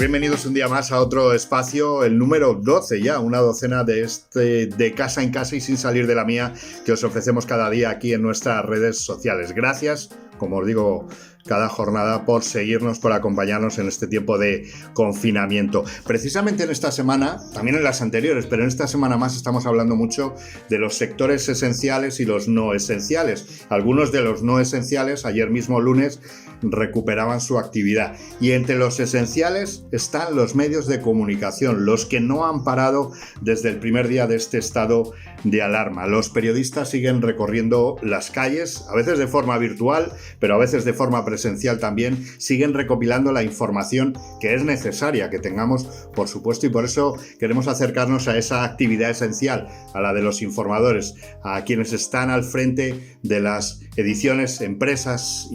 bienvenidos un día más a otro espacio, el número 12 ya, una docena de casa en casa y sin salir de la mía, que os ofrecemos cada día aquí en nuestras redes sociales. Gracias, como os digo cada jornada, por seguirnos, por acompañarnos en este tiempo de confinamiento. Precisamente en esta semana, también en las anteriores, pero en esta semana más estamos hablando mucho de los sectores esenciales y los no esenciales. Algunos de los no esenciales, ayer mismo lunes, recuperaban su actividad. Y entre los esenciales están los medios de comunicación, los que no han parado desde el primer día de este estado de alarma. Los periodistas siguen recorriendo las calles, a veces de forma virtual, pero a veces de forma presencial también, siguen recopilando la información que es necesaria que tengamos, por supuesto, y por eso queremos acercarnos a esa actividad esencial, a la de los informadores, a quienes están al frente de las ediciones impresas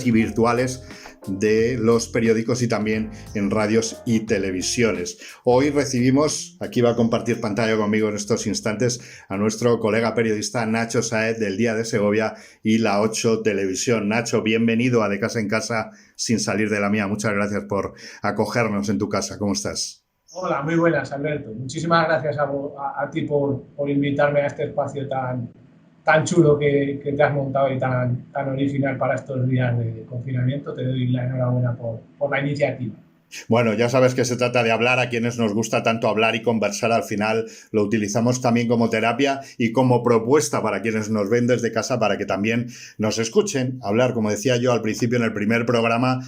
y virtuales de los periódicos y también en radios y televisiones. Hoy recibimos, aquí va a compartir pantalla conmigo en estos instantes, a nuestro colega periodista Nacho Sáez del Día de Segovia y La 8 Televisión. Nacho, bienvenido a De Casa en Casa sin salir de la mía. Muchas gracias por acogernos en tu casa. ¿Cómo estás? Hola, muy buenas, Alberto. Muchísimas gracias a ti por invitarme a este espacio tan chulo que te has montado y tan original para estos días de confinamiento. Te doy la enhorabuena por la iniciativa. Bueno, ya sabes que se trata de hablar, a quienes nos gusta tanto hablar y conversar, al final lo utilizamos también como terapia y como propuesta para quienes nos ven desde casa, para que también nos escuchen hablar, como decía yo al principio en el primer programa,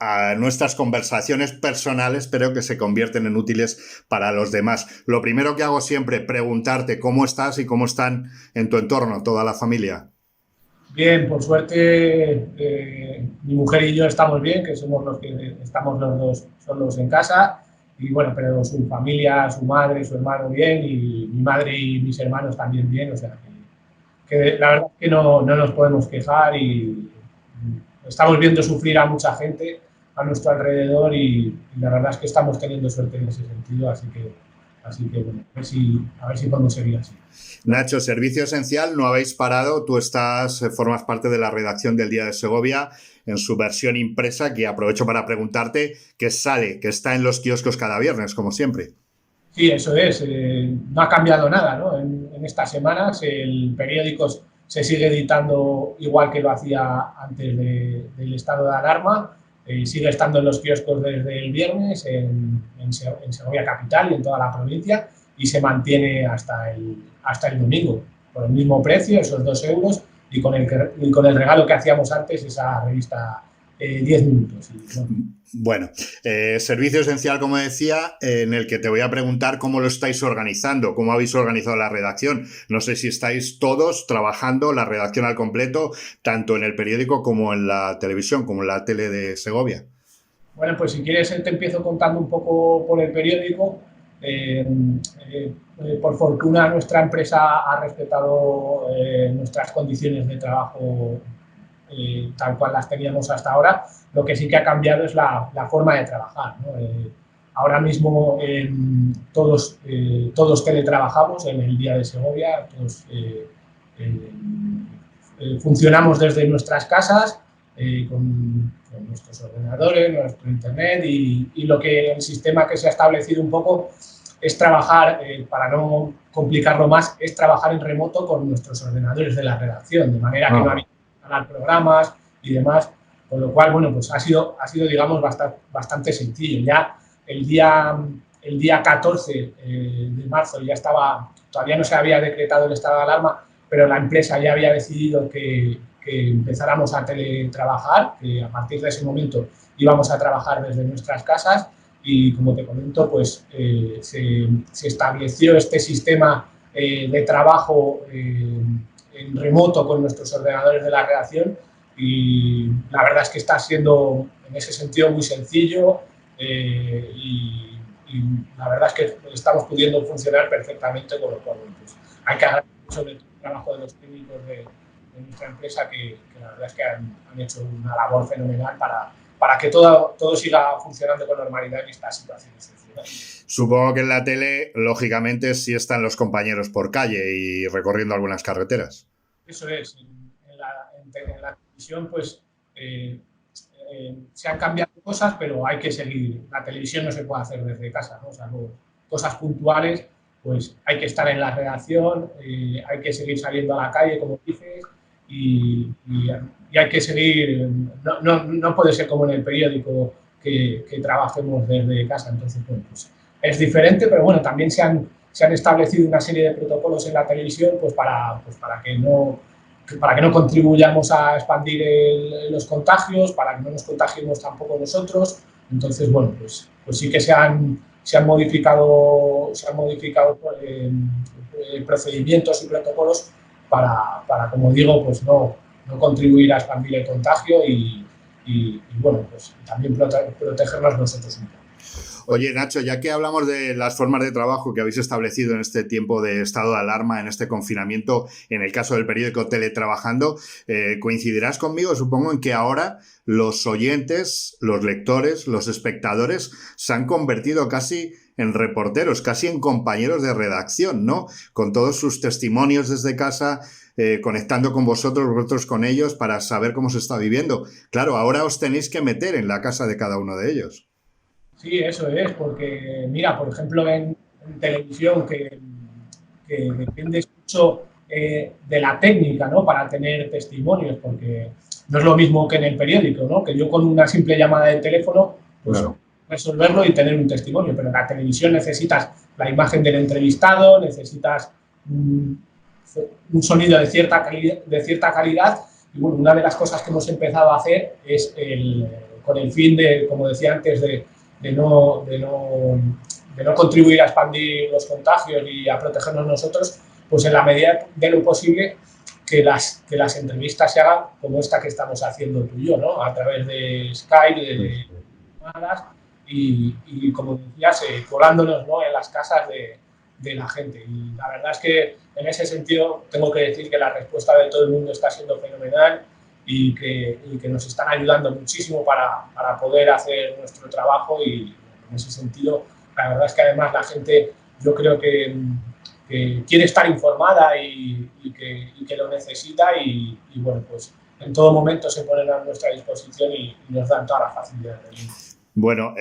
a nuestras conversaciones personales, pero que se convierten en útiles para los demás. Lo primero que hago siempre, preguntarte cómo estás y cómo están en tu entorno toda la familia. Bien, por suerte mi mujer y yo estamos bien, que somos los que estamos los dos solos en casa, y bueno, pero su familia, su madre, su hermano bien, y mi madre y mis hermanos también bien, o sea que la verdad es que no nos podemos quejar y estamos viendo sufrir a mucha gente a nuestro alrededor y la verdad es que estamos teniendo suerte en ese sentido, así que bueno, a ver si podemos seguir así. Nacho, servicio esencial, no habéis parado. Tú formas parte de la redacción del Día de Segovia en su versión impresa, que aprovecho para preguntarte, que sale, que está en los kioscos cada viernes, como siempre. Sí, eso es. No ha cambiado nada, ¿no? En estas semanas el periódico se sigue editando igual que lo hacía antes del estado de alarma. Sigue estando en los kioscos desde el viernes en Segovia Capital y en toda la provincia y se mantiene hasta el domingo por el mismo precio, esos 2 euros, y con el regalo que hacíamos antes, esa revista 10 minutos. Y, bueno, servicio esencial, como decía, en el que te voy a preguntar cómo lo estáis organizando, cómo habéis organizado la redacción. No sé si estáis todos trabajando la redacción al completo, tanto en el periódico como en la televisión, como en la tele de Segovia. Bueno, pues si quieres te empiezo contando un poco por el periódico. Por fortuna nuestra empresa ha respetado nuestras condiciones de trabajo tal cual las teníamos hasta ahora. Lo que sí que ha cambiado es la forma de trabajar, ¿no? Ahora mismo todos teletrabajamos en el Día de Segovia, todos funcionamos desde nuestras casas con nuestros ordenadores, nuestro internet y lo que el sistema que se ha establecido un poco es trabajar, para no complicarlo más, es trabajar en remoto con nuestros ordenadores de la redacción, de manera que no había que instalar programas y demás, con lo cual, bueno, pues ha sido digamos, bastante sencillo. Ya el día 14 de marzo todavía no se había decretado el estado de alarma, pero la empresa ya había decidido que empezáramos a teletrabajar, que a partir de ese momento íbamos a trabajar desde nuestras casas y, como te comento, pues se estableció este sistema de trabajo en remoto con nuestros ordenadores de la redacción y la verdad es que está siendo en ese sentido muy sencillo y la verdad es que estamos pudiendo funcionar perfectamente, con lo cual pues, hay que agradecer sobre todo el trabajo de los técnicos de nuestra empresa que la verdad es que han hecho una labor fenomenal para que todo siga funcionando con normalidad en esta situación excepcional. Supongo que en la tele, lógicamente, sí están los compañeros por calle y recorriendo algunas carreteras. Eso es. En la televisión, pues se han cambiado cosas, pero hay que seguir. La televisión no se puede hacer desde casa, ¿no? O sea, cosas puntuales, pues hay que estar en la redacción, hay que seguir saliendo a la calle, como dices, y hay que seguir. No puede ser como en el periódico que trabajemos desde casa. Entonces, bueno, pues es diferente, pero bueno, también se han establecido una serie de protocolos en la televisión pues para que no contribuyamos a expandir los contagios, para que no nos contagiemos tampoco nosotros. Entonces, bueno, pues sí que se han modificado procedimientos y protocolos para, como digo, pues no contribuir a expandir el contagio y bueno, pues también protegernos nosotros un poco. Oye, Nacho, ya que hablamos de las formas de trabajo que habéis establecido en este tiempo de estado de alarma, en este confinamiento, en el caso del periódico Teletrabajando, coincidirás conmigo, supongo, en que ahora los oyentes, los lectores, los espectadores se han convertido casi en reporteros, casi en compañeros de redacción, ¿no? Con todos sus testimonios desde casa, conectando con vosotros con ellos para saber cómo se está viviendo. Claro, ahora os tenéis que meter en la casa de cada uno de ellos. Sí, eso es, porque mira, por ejemplo, en televisión que depende mucho de la técnica, ¿no? Para tener testimonios, porque no es lo mismo que en el periódico, ¿no? Que yo con una simple llamada de teléfono, pues Claro. resolverlo y tener un testimonio, pero en la televisión necesitas la imagen del entrevistado, necesitas un sonido de cierta calidad y bueno, una de las cosas que hemos empezado a hacer es con el fin de, como decía antes, de no contribuir a expandir los contagios y a protegernos nosotros, pues en la medida de lo posible que las entrevistas se hagan como esta que estamos haciendo tú y yo, ¿no? A través de Skype, de llamadas y como decías, colándonos, ¿no? En las casas de la gente. Y la verdad es que en ese sentido tengo que decir que la respuesta de todo el mundo está siendo fenomenal y que nos están ayudando muchísimo para poder hacer nuestro trabajo y en ese sentido la verdad es que además la gente yo creo que quiere estar informada y que lo necesita y bueno, pues en todo momento se ponen a nuestra disposición y nos dan toda la facilidad del mundo. Bueno,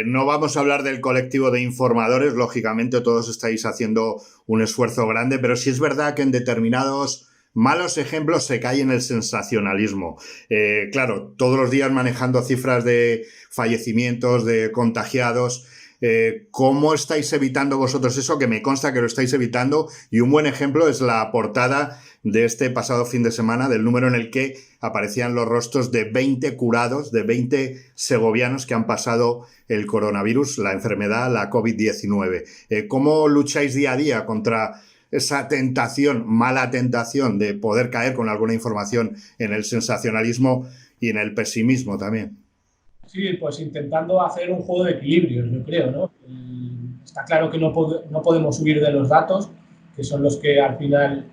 no vamos a hablar del colectivo de informadores, lógicamente todos estáis haciendo un esfuerzo grande, pero sí es verdad que en determinados malos ejemplos se cae en el sensacionalismo. Claro, todos los días manejando cifras de fallecimientos, de contagiados. ¿Cómo estáis evitando vosotros eso? Que me consta que lo estáis evitando y un buen ejemplo es la portada de este pasado fin de semana del número en el que aparecían los rostros de 20 curados, de 20 segovianos que han pasado el coronavirus, la enfermedad, la COVID-19. ¿Cómo lucháis día a día contra esa tentación, mala tentación de poder caer con alguna información en el sensacionalismo y en el pesimismo también? Sí, pues intentando hacer un juego de equilibrios, yo creo, ¿no? Está claro que no podemos huir de los datos, que son los que al final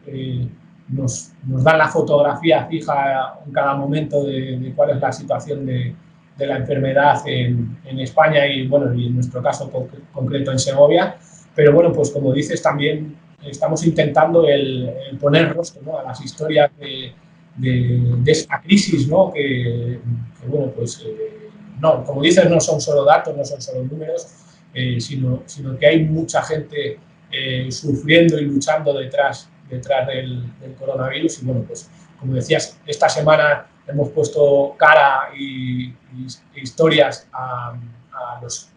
nos dan la fotografía fija en cada momento de cuál es la situación de la enfermedad en España y, bueno, y en nuestro caso concreto en Segovia. Pero, bueno, pues como dices, también estamos intentando el poner rostro, ¿no? A las historias de esta crisis, ¿no? Que bueno, pues no, como dices, no son solo datos, no son solo números, sino que hay mucha gente sufriendo y luchando detrás del coronavirus. Y bueno, pues como decías, esta semana hemos puesto cara y historias a los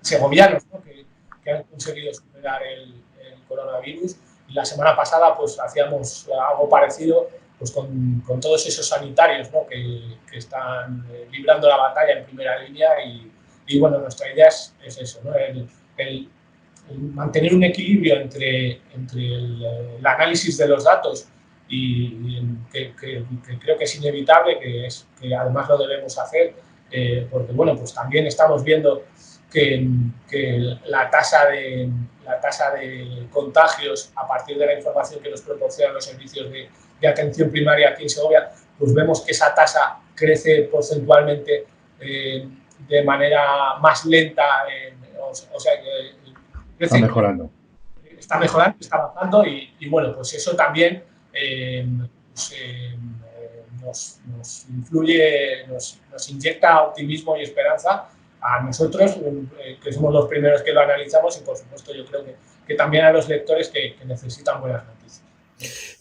segovianos, ¿no? que han conseguido superar el coronavirus. Y la semana pasada pues hacíamos algo parecido pues con todos esos sanitarios, ¿no? que están librando la batalla en primera línea y bueno, nuestra idea es eso, ¿no? el mantener un equilibrio entre el análisis de los datos y que creo que es inevitable, que además lo debemos hacer, porque bueno, pues también estamos viendo que la tasa de contagios a partir de la información que nos proporcionan los servicios de atención primaria aquí en Segovia, pues vemos que esa tasa crece porcentualmente de manera más lenta, o sea, crece, está mejorando, está bajando y bueno, pues eso también nos influye, nos inyecta optimismo y esperanza a nosotros, que somos los primeros que lo analizamos, y por supuesto yo creo que también a los lectores que necesitan buenas noticias.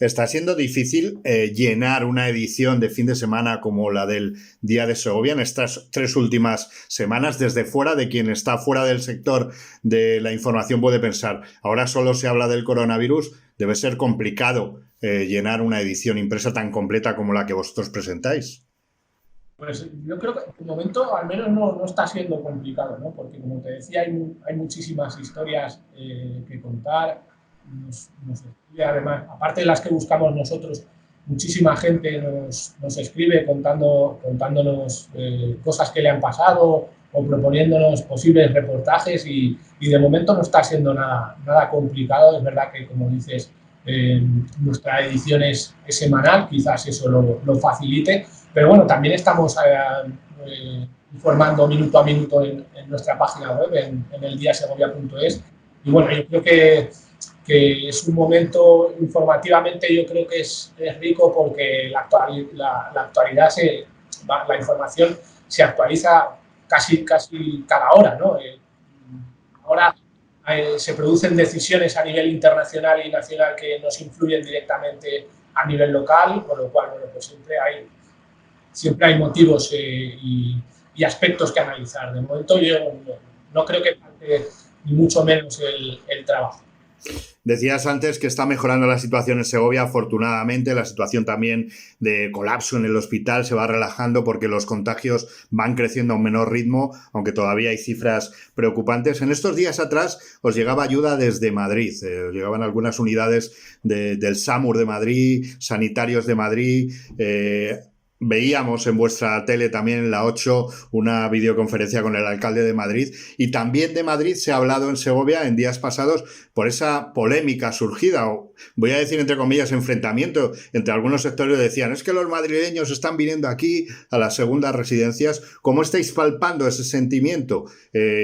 Está siendo difícil llenar una edición de fin de semana como la del Día de Segovia en estas 3 últimas semanas. Desde fuera, de quien está fuera del sector de la información puede pensar, ahora solo se habla del coronavirus, debe ser complicado llenar una edición impresa tan completa como la que vosotros presentáis. Pues yo creo que de momento al menos no está siendo complicado, ¿no? Porque como te decía, hay muchísimas historias que contar. Nos escribe, además, aparte de las que buscamos nosotros, muchísima gente nos escribe contándonos cosas que le han pasado o proponiéndonos posibles reportajes, y de momento no está siendo nada complicado. Es verdad que, como dices, nuestra edición es semanal, quizás eso lo facilite, pero bueno, también estamos informando minuto a minuto en nuestra página web, en eldiasegovia.es, y bueno, yo creo que es un momento informativamente, yo creo que es rico, porque la actualidad, la información se actualiza casi cada hora, ¿no? Ahora se producen decisiones a nivel internacional y nacional que nos influyen directamente a nivel local, con lo cual, bueno, pues siempre hay motivos y aspectos que analizar. De momento yo no creo que falte ni mucho menos el trabajo. Decías antes que está mejorando la situación en Segovia, afortunadamente. La situación también de colapso en el hospital se va relajando porque los contagios van creciendo a un menor ritmo, aunque todavía hay cifras preocupantes. En estos días atrás os llegaba ayuda desde Madrid, os llegaban algunas unidades del SAMUR de Madrid, sanitarios de Madrid. Veíamos en vuestra tele también, en la 8, una videoconferencia con el alcalde de Madrid, y también de Madrid se ha hablado en Segovia en días pasados por esa polémica surgida, o voy a decir entre comillas enfrentamiento entre algunos sectores. Decían, es que los madrileños están viniendo aquí a las segundas residencias. ¿Cómo estáis palpando ese sentimiento?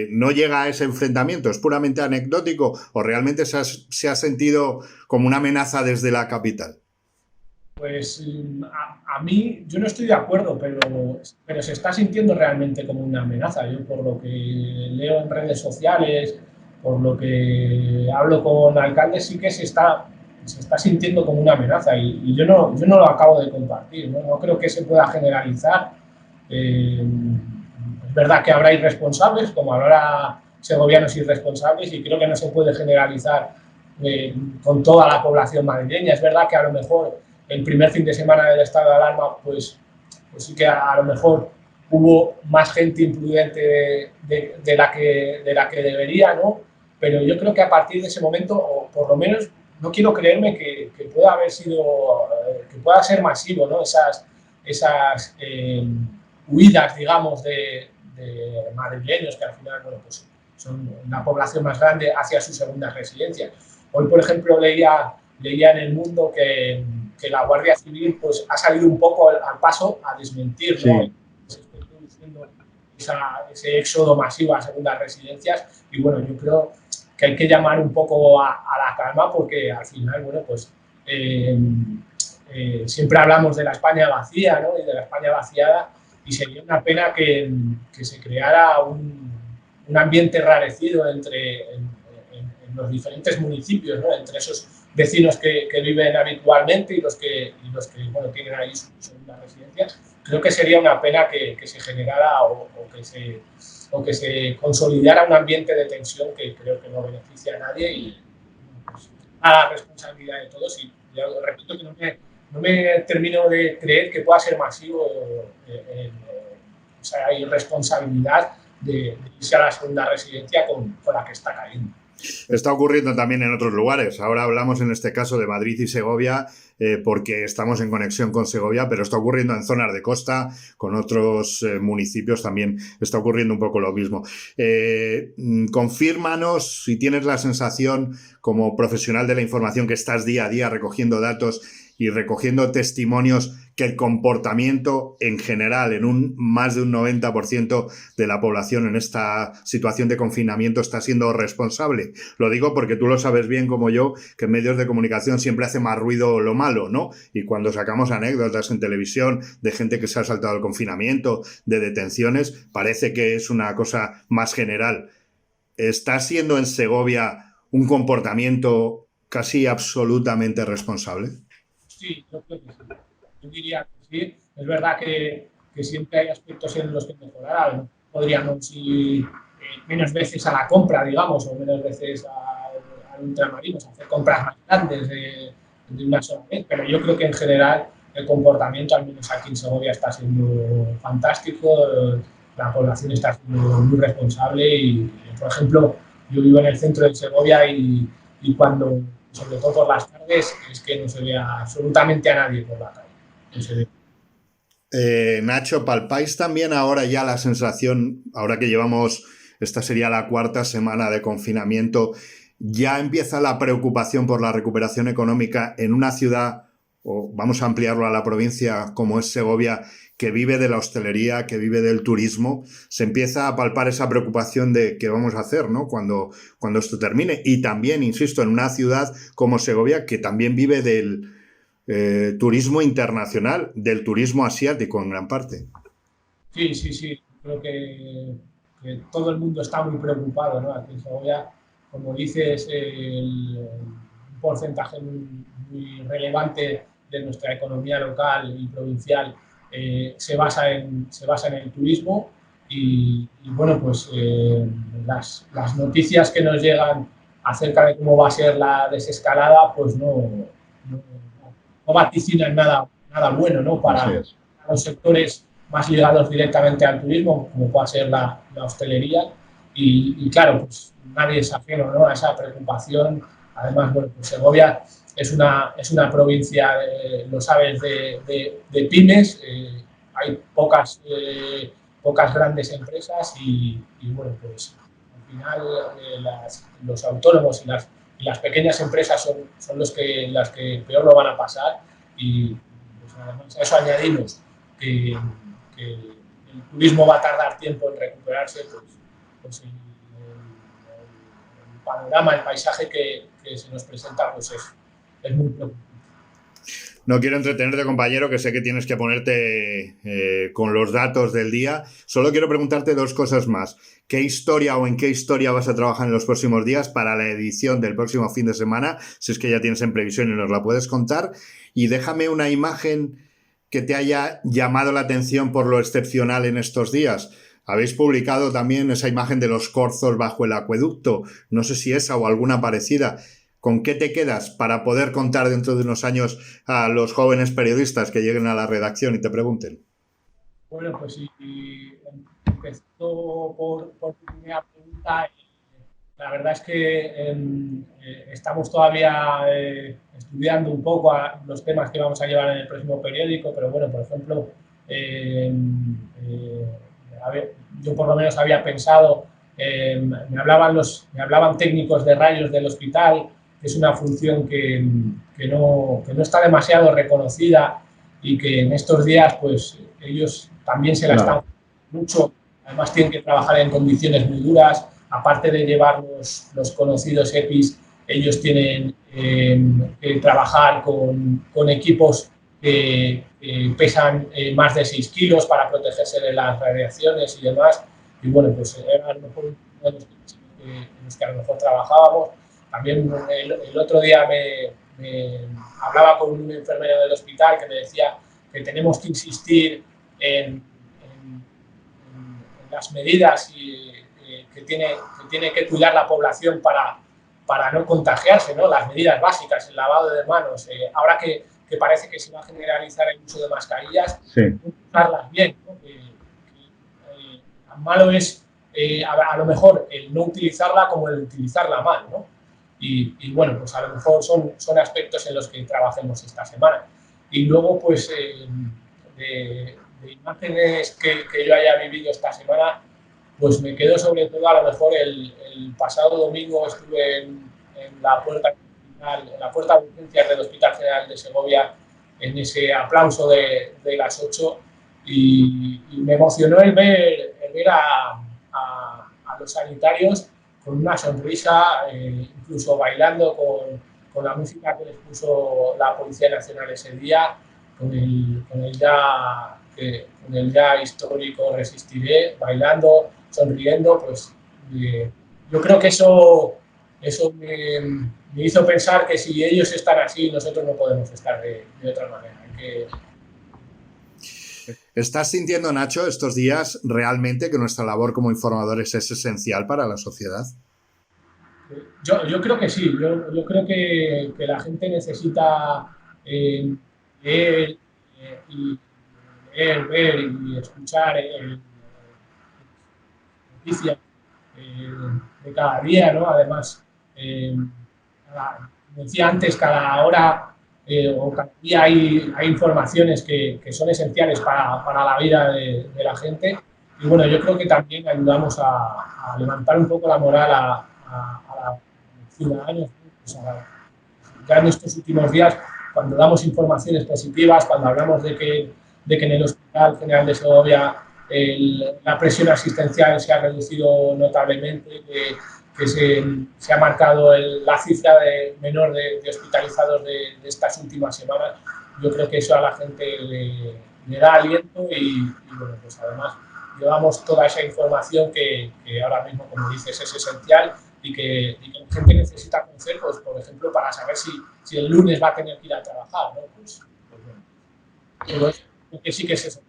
¿No llega a ese enfrentamiento? ¿Es puramente anecdótico o realmente se ha sentido como una amenaza desde la capital? Pues a mí, yo no estoy de acuerdo, pero se está sintiendo realmente como una amenaza. Yo, por lo que leo en redes sociales, por lo que hablo con alcaldes, sí que se está sintiendo como una amenaza, y yo no lo acabo de compartir, ¿no? No creo que se pueda generalizar. Es verdad que habrá irresponsables, como habrá segovianos irresponsables, y creo que no se puede generalizar con toda la población madrileña. Es verdad que a lo mejor el primer fin de semana del estado de alarma, pues sí que a lo mejor hubo más gente imprudente de la que debería, ¿no? Pero yo creo que a partir de ese momento, o por lo menos no quiero creerme que pueda haber sido, que pueda ser masivo, ¿no? Esas huidas, digamos, de madrileños que al final, bueno, pues son la población más grande hacia su segunda residencia. Hoy, por ejemplo, leía en El Mundo que la Guardia Civil pues ha salido un poco al paso a desmentir, ¿no? Sí. Se está produciendo ese éxodo masivo a segundas residencias, y bueno, yo creo que hay que llamar un poco a la calma, porque al final, bueno, pues siempre hablamos de la España vacía, ¿no? Y de la España vaciada, y sería una pena que se creara un ambiente enrarecido en los diferentes municipios, ¿no? Entre esos vecinos que viven habitualmente y los que bueno, tienen ahí su segunda residencia. Creo que sería una pena que se generara o que se consolidara un ambiente de tensión que creo que no beneficia a nadie, y pues, a la responsabilidad de todos. Y ya repito que no me termino de creer que pueda ser masivo esa irresponsabilidad de irse a la segunda residencia con la que está cayendo. Está ocurriendo también en otros lugares. Ahora hablamos en este caso de Madrid y Segovia porque estamos en conexión con Segovia, pero está ocurriendo en zonas de costa, con otros municipios también está ocurriendo un poco lo mismo. Confírmanos si tienes la sensación, como profesional de la información, que estás día a día recogiendo datos y recogiendo testimonios, que el comportamiento en general, en un más de un 90% de la población en esta situación de confinamiento está siendo responsable? Lo digo porque tú lo sabes bien como yo, que en medios de comunicación siempre hace más ruido lo malo, ¿no? Y cuando sacamos anécdotas en televisión de gente que se ha saltado el confinamiento, de detenciones, parece que es una cosa más general. ¿Está siendo en Segovia un comportamiento casi absolutamente responsable? Sí, yo creo que sí. Yo diría que sí. Es verdad que siempre hay aspectos en los que mejorar. ¿No? Podríamos ir menos veces a la compra, digamos, o menos veces al ultramarinos, hacer compras más grandes de una sola vez, pero yo creo que en general el comportamiento, al menos aquí en Segovia, está siendo fantástico. La población está siendo muy responsable y, por ejemplo, yo vivo en el centro de Segovia y cuando, sobre todo por las tardes, es que no se ve absolutamente a nadie por la calle. No se ve. Nacho, ¿palpáis también ahora ya la sensación, ahora que llevamos, esta sería la cuarta semana de confinamiento, ya empieza la preocupación por la recuperación económica en una ciudad, o vamos a ampliarlo a la provincia como es Segovia, que vive de la hostelería, que vive del turismo? Se empieza a palpar esa preocupación de qué vamos a hacer, ¿no? Cuando esto termine. Y también, insisto, en una ciudad como Segovia, que también vive del turismo internacional, del turismo asiático en gran parte. Sí, sí, sí. Creo que todo el mundo está muy preocupado, ¿no? Aquí en Segovia, como dices, un porcentaje muy relevante de nuestra economía local y provincial se basa en el turismo y bueno, pues las noticias que nos llegan acerca de cómo va a ser la desescalada, pues no vaticinan nada bueno, ¿no? Para los sectores más ligados directamente al turismo, como puede ser la hostelería. Y claro, pues nadie es ajeno, ¿no? A esa preocupación. Además, bueno, pues Segovia es una provincia, lo sabes, de pymes. Hay pocas grandes empresas y bueno, pues al final los autónomos y las pequeñas empresas son las que peor lo van a pasar y pues además a eso añadimos que el turismo va a tardar tiempo en recuperarse, pues el panorama, el paisaje que se nos presenta pues es muy preocupante. No quiero entretenerte, compañero, que sé que tienes que ponerte con los datos del día. Solo quiero preguntarte dos cosas más. ¿Qué historia o en qué historia vas a trabajar en los próximos días para la edición del próximo fin de semana? Si es que ya tienes en previsión y nos la puedes contar. Y déjame una imagen que te haya llamado la atención por lo excepcional en estos días. Habéis publicado también esa imagen de los corzos bajo el acueducto. No sé si esa o alguna parecida. ¿Con qué te quedas para poder contar dentro de unos años a los jóvenes periodistas que lleguen a la redacción y te pregunten? Bueno, pues si empezó por tu primera pregunta, la verdad es que estamos todavía estudiando un poco los temas que vamos a llevar en el próximo periódico, pero bueno, por ejemplo, yo por lo menos había pensado, me hablaban técnicos de rayos del hospital, que es una función que no está demasiado reconocida y que en estos días pues ellos también se la están mucho, además tienen que trabajar en condiciones muy duras, aparte de llevar los conocidos EPIs, ellos tienen que trabajar con equipos que pesan más de 6 kilos para protegerse de las radiaciones y demás. Y bueno, pues era a lo mejor uno de los temas en los que a lo mejor trabajábamos. También el otro día me hablaba con un enfermero del hospital que me decía que tenemos que insistir en las medidas que tiene que cuidar la población para no contagiarse, ¿no? Las medidas básicas, el lavado de manos. Ahora que parece que se va a generalizar el uso de mascarillas, usarlas bien, ¿no? Tan malo es a lo mejor el no utilizarla como el utilizarla mal, ¿no? Y bueno, pues a lo mejor son aspectos en los que trabajemos esta semana. Y luego, pues, de imágenes que yo haya vivido esta semana, pues me quedo sobre todo a lo mejor el pasado domingo estuve en la puerta de urgencias del Hospital General de Segovia en ese aplauso de las 8 y me emocionó el ver a los sanitarios con una sonrisa, incluso bailando con la música que les puso la Policía Nacional ese día, con el ya histórico Resistiré, bailando, sonriendo, pues yo creo que eso me hizo pensar que si ellos están así, nosotros no podemos estar de otra manera. ¿Estás sintiendo, Nacho, estos días realmente que nuestra labor como informadores es esencial para la sociedad? Yo creo que sí, yo creo que la gente necesita leer, y leer, ver y escuchar noticias de cada día, ¿no? Además, como decía antes, cada hora o cada día hay informaciones que son esenciales para la vida de la gente. Y bueno, yo creo que también ayudamos a levantar un poco la moral a los ciudadanos. Pues ya en estos últimos días, cuando damos informaciones positivas, cuando hablamos de que en el Hospital General de Segovia la presión asistencial se ha reducido notablemente, que se ha marcado la cifra menor de hospitalizados de estas últimas semanas. Yo creo que eso a la gente le da aliento y bueno, pues además llevamos toda esa información que ahora mismo, como dices, es esencial y que la gente necesita conocer, pues, por ejemplo, para saber si el lunes va a tener que ir a trabajar, ¿no? Pues bueno, todo eso, que sí que es eso.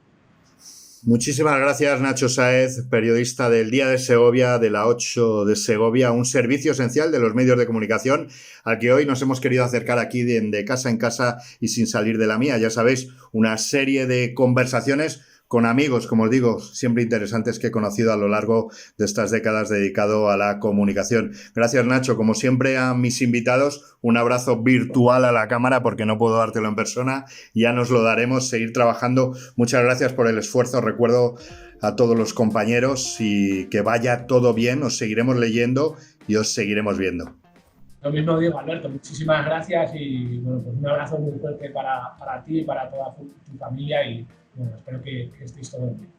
Muchísimas gracias, Nacho Sáez, periodista del Día de Segovia, de la 8 de Segovia, un servicio esencial de los medios de comunicación al que hoy nos hemos querido acercar aquí de casa en casa y sin salir de la mía. Ya sabéis, una serie de conversaciones con amigos, como os digo, siempre interesantes que he conocido a lo largo de estas décadas dedicado a la comunicación. Gracias, Nacho. Como siempre, a mis invitados, un abrazo virtual a la cámara porque no puedo dártelo en persona. Ya nos lo daremos, seguir trabajando. Muchas gracias por el esfuerzo. Recuerdo a todos los compañeros y que vaya todo bien. Os seguiremos leyendo y os seguiremos viendo. Lo mismo digo, Alberto, muchísimas gracias y bueno, pues un abrazo muy fuerte para ti y para toda tu familia y bueno, espero que estéis todos bien.